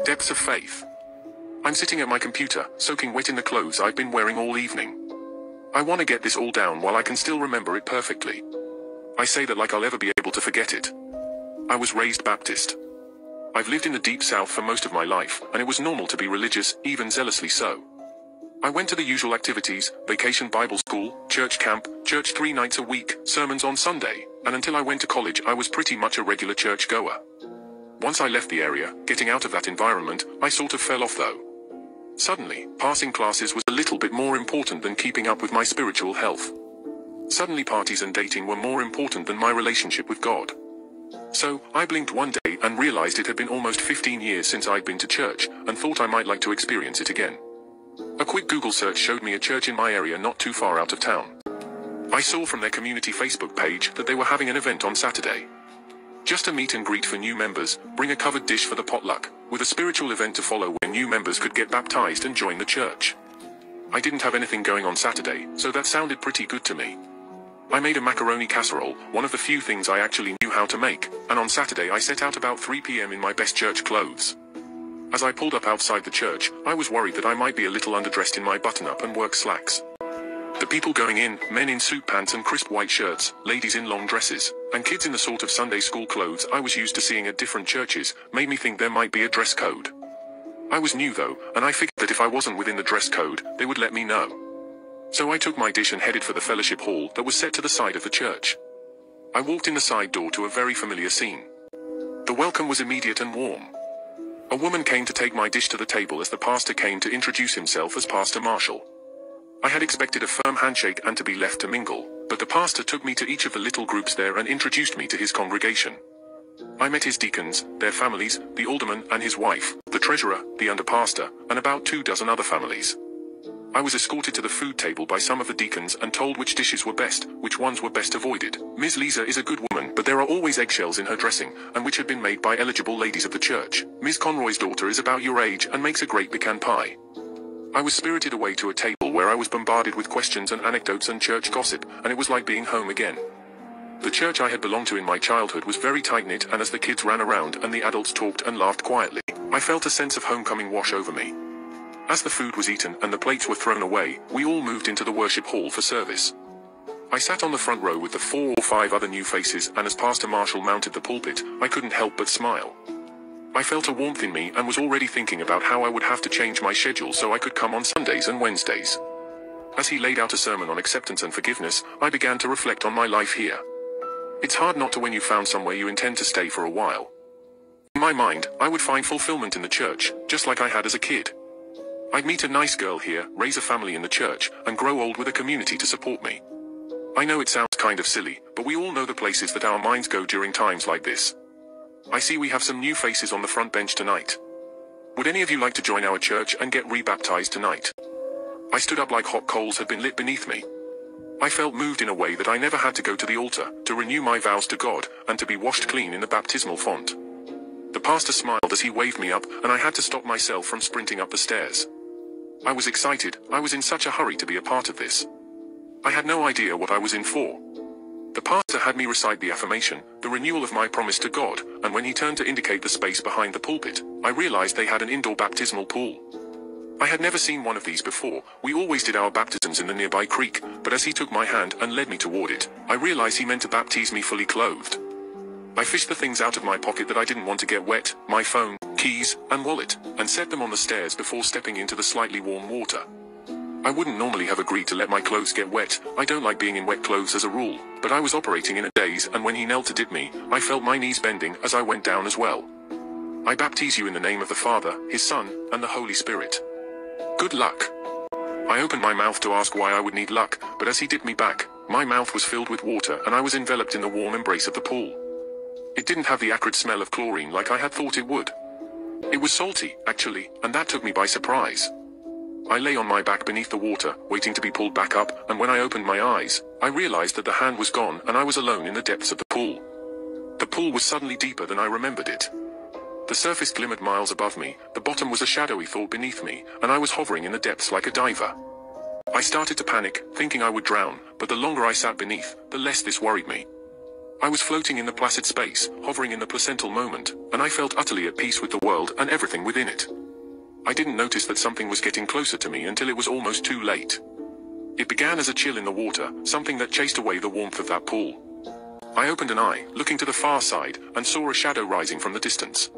Depths of faith. I'm sitting at my computer, soaking wet in the clothes I've been wearing all evening. I want to get this all down while I can still remember it perfectly. I say that like I'll ever be able to forget it. I was raised Baptist. I've lived in the deep south for most of my life, and it was normal to be religious, even zealously so. I went to the usual activities, vacation Bible school, church camp, church 3 nights a week, sermons on Sunday, and until I went to college I was pretty much a regular church goer. Once I left the area, getting out of that environment, I sort of fell off though. Suddenly, passing classes was a little bit more important than keeping up with my spiritual health. Suddenly parties and dating were more important than my relationship with God. So, I blinked one day and realized it had been almost 15 years since I'd been to church, and thought I might like to experience it again. A quick Google search showed me a church in my area not too far out of town. I saw from their community Facebook page that they were having an event on Saturday. Just a meet and greet for new members, bring a covered dish for the potluck, with a spiritual event to follow where new members could get baptized and join the church. I didn't have anything going on Saturday, so that sounded pretty good to me. I made a macaroni casserole, one of the few things I actually knew how to make, and on Saturday I set out about 3 p.m. in my best church clothes. As I pulled up outside the church, I was worried that I might be a little underdressed in my button-up and work slacks. The people going in, men in suit pants and crisp white shirts, ladies in long dresses, and kids in the sort of Sunday school clothes I was used to seeing at different churches, made me think there might be a dress code. I was new though, and I figured that if I wasn't within the dress code, they would let me know. So I took my dish and headed for the fellowship hall that was set to the side of the church. I walked in the side door to a very familiar scene. The welcome was immediate and warm. A woman came to take my dish to the table as the pastor came to introduce himself as Pastor Marshall. I had expected a firm handshake and to be left to mingle, but the pastor took me to each of the little groups there and introduced me to his congregation. I met his deacons, their families, the alderman and his wife, the treasurer, the underpastor, and about 24 other families. I was escorted to the food table by some of the deacons and told which dishes were best, which ones were best avoided. Ms. Lisa is a good woman, but there are always eggshells in her dressing, and which had been made by eligible ladies of the church. Ms. Conroy's daughter is about your age and makes a great pecan pie. I was spirited away to a table where I was bombarded with questions and anecdotes and church gossip, and it was like being home again. The church I had belonged to in my childhood was very tight-knit, and as the kids ran around and the adults talked and laughed quietly, I felt a sense of homecoming wash over me. As the food was eaten and the plates were thrown away, we all moved into the worship hall for service. I sat on the front row with the 4 or 5 other new faces, and as Pastor Marshall mounted the pulpit, I couldn't help but smile. I felt a warmth in me and was already thinking about how I would have to change my schedule so I could come on Sundays and Wednesdays. As he laid out a sermon on acceptance and forgiveness, I began to reflect on my life here. It's hard not to when you've found somewhere you intend to stay for a while. In my mind, I would find fulfillment in the church, just like I had as a kid. I'd meet a nice girl here, raise a family in the church, and grow old with a community to support me. I know it sounds kind of silly, but we all know the places that our minds go during times like this. I see we have some new faces on the front bench tonight. Would any of you like to join our church and get rebaptized tonight? I stood up like hot coals had been lit beneath me. I felt moved in a way that I never had to go to the altar, to renew my vows to God, and to be washed clean in the baptismal font. The pastor smiled as he waved me up, and I had to stop myself from sprinting up the stairs. I was excited, I was in such a hurry to be a part of this. I had no idea what I was in for. The pastor had me recite the affirmation, the renewal of my promise to God, and when he turned to indicate the space behind the pulpit, I realized they had an indoor baptismal pool. I had never seen one of these before. We always did our baptisms in the nearby creek, but as he took my hand and led me toward it, I realized he meant to baptize me fully clothed. I fished the things out of my pocket that I didn't want to get wet, my phone, keys, and wallet, and set them on the stairs before stepping into the slightly warm water. I wouldn't normally have agreed to let my clothes get wet. I don't like being in wet clothes as a rule, but I was operating in a daze, and when he knelt to dip me, I felt my knees bending as I went down as well. I baptize you in the name of the Father, His Son, and the Holy Spirit. Good luck. I opened my mouth to ask why I would need luck, but as he dipped me back, my mouth was filled with water and I was enveloped in the warm embrace of the pool. It didn't have the acrid smell of chlorine like I had thought it would. It was salty, actually, and that took me by surprise. I lay on my back beneath the water, waiting to be pulled back up, and when I opened my eyes, I realized that the hand was gone and I was alone in the depths of the pool. The pool was suddenly deeper than I remembered it. The surface glimmered miles above me, the bottom was a shadowy thought beneath me, and I was hovering in the depths like a diver. I started to panic, thinking I would drown, but the longer I sat beneath, the less this worried me. I was floating in the placid space, hovering in the placental moment, and I felt utterly at peace with the world and everything within it. I didn't notice that something was getting closer to me until it was almost too late. It began as a chill in the water, something that chased away the warmth of that pool. I opened an eye, looking to the far side, and saw a shadow rising from the distance.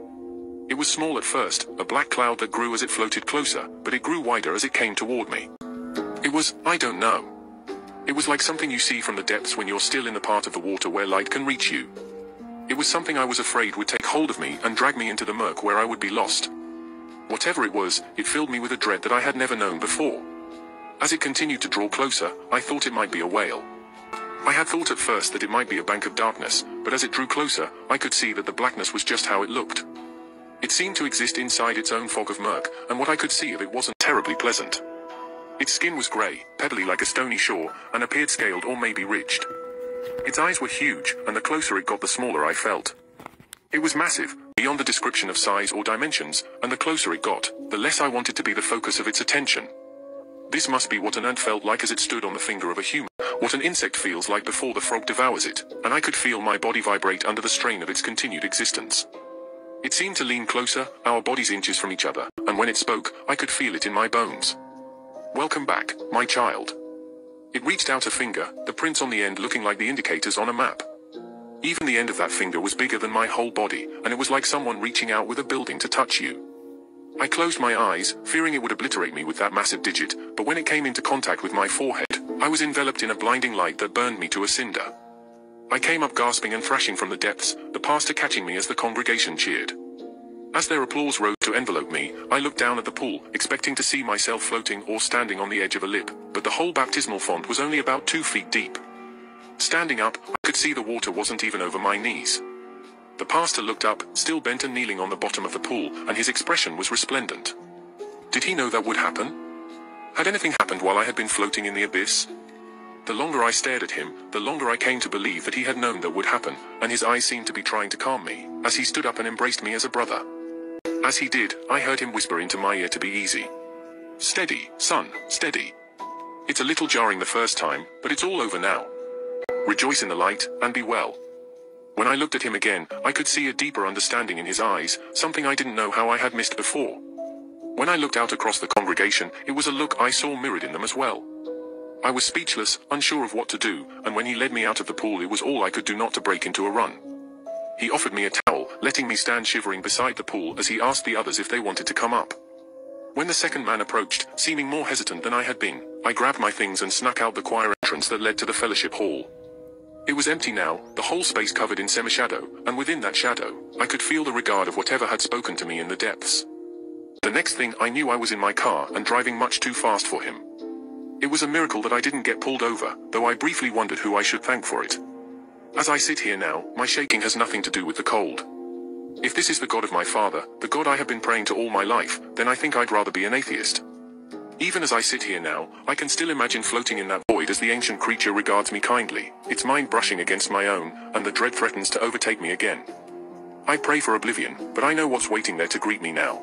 It was small at first, a black cloud that grew as it floated closer, but it grew wider as it came toward me. It was, I don't know. It was like something you see from the depths when you're still in the part of the water where light can reach you. It was something I was afraid would take hold of me and drag me into the murk where I would be lost. Whatever it was, it filled me with a dread that I had never known before. As it continued to draw closer, I thought it might be a whale. I had thought at first that it might be a bank of darkness, but as it drew closer, I could see that the blackness was just how it looked. It seemed to exist inside its own fog of murk, and what I could see of it wasn't terribly pleasant. Its skin was grey, pebbly like a stony shore, and appeared scaled or maybe ridged. Its eyes were huge, and the closer it got the smaller I felt. It was massive, beyond the description of size or dimensions, and the closer it got, the less I wanted to be the focus of its attention. This must be what an ant felt like as it stood on the finger of a human, what an insect feels like before the frog devours it, and I could feel my body vibrate under the strain of its continued existence. It seemed to lean closer, our bodies inches from each other, and when it spoke, I could feel it in my bones. "Welcome back, my child." It reached out a finger, the prints on the end looking like the indicators on a map. Even the end of that finger was bigger than my whole body, and it was like someone reaching out with a building to touch you. I closed my eyes, fearing it would obliterate me with that massive digit, but when it came into contact with my forehead, I was enveloped in a blinding light that burned me to a cinder. I came up gasping and thrashing from the depths, the pastor catching me as the congregation cheered. As their applause rose to envelope me, I looked down at the pool, expecting to see myself floating or standing on the edge of a lip, but the whole baptismal font was only about 2 feet deep. Standing up, I could see the water wasn't even over my knees. The pastor looked up, still bent and kneeling on the bottom of the pool, and his expression was resplendent. Did he know that would happen? Had anything happened while I had been floating in the abyss? The longer I stared at him, the longer I came to believe that he had known that would happen, and his eyes seemed to be trying to calm me, as he stood up and embraced me as a brother. As he did, I heard him whisper into my ear to be easy. "Steady, son, steady. It's a little jarring the first time, but it's all over now. Rejoice in the light, and be well." When I looked at him again, I could see a deeper understanding in his eyes, something I didn't know how I had missed before. When I looked out across the congregation, it was a look I saw mirrored in them as well. I was speechless, unsure of what to do, and when he led me out of the pool it was all I could do not to break into a run. He offered me a towel, letting me stand shivering beside the pool as he asked the others if they wanted to come up. When the second man approached, seeming more hesitant than I had been, I grabbed my things and snuck out the choir entrance that led to the fellowship hall. It was empty now, the whole space covered in semi-shadow, and within that shadow, I could feel the regard of whatever had spoken to me in the depths. The next thing I knew I was in my car and driving much too fast for him. It was a miracle that I didn't get pulled over, though I briefly wondered who I should thank for it. As I sit here now, my shaking has nothing to do with the cold. If this is the God of my father, the God I have been praying to all my life, then I think I'd rather be an atheist. Even as I sit here now, I can still imagine floating in that void as the ancient creature regards me kindly, its mind brushing against my own, and the dread threatens to overtake me again. I pray for oblivion, but I know what's waiting there to greet me now.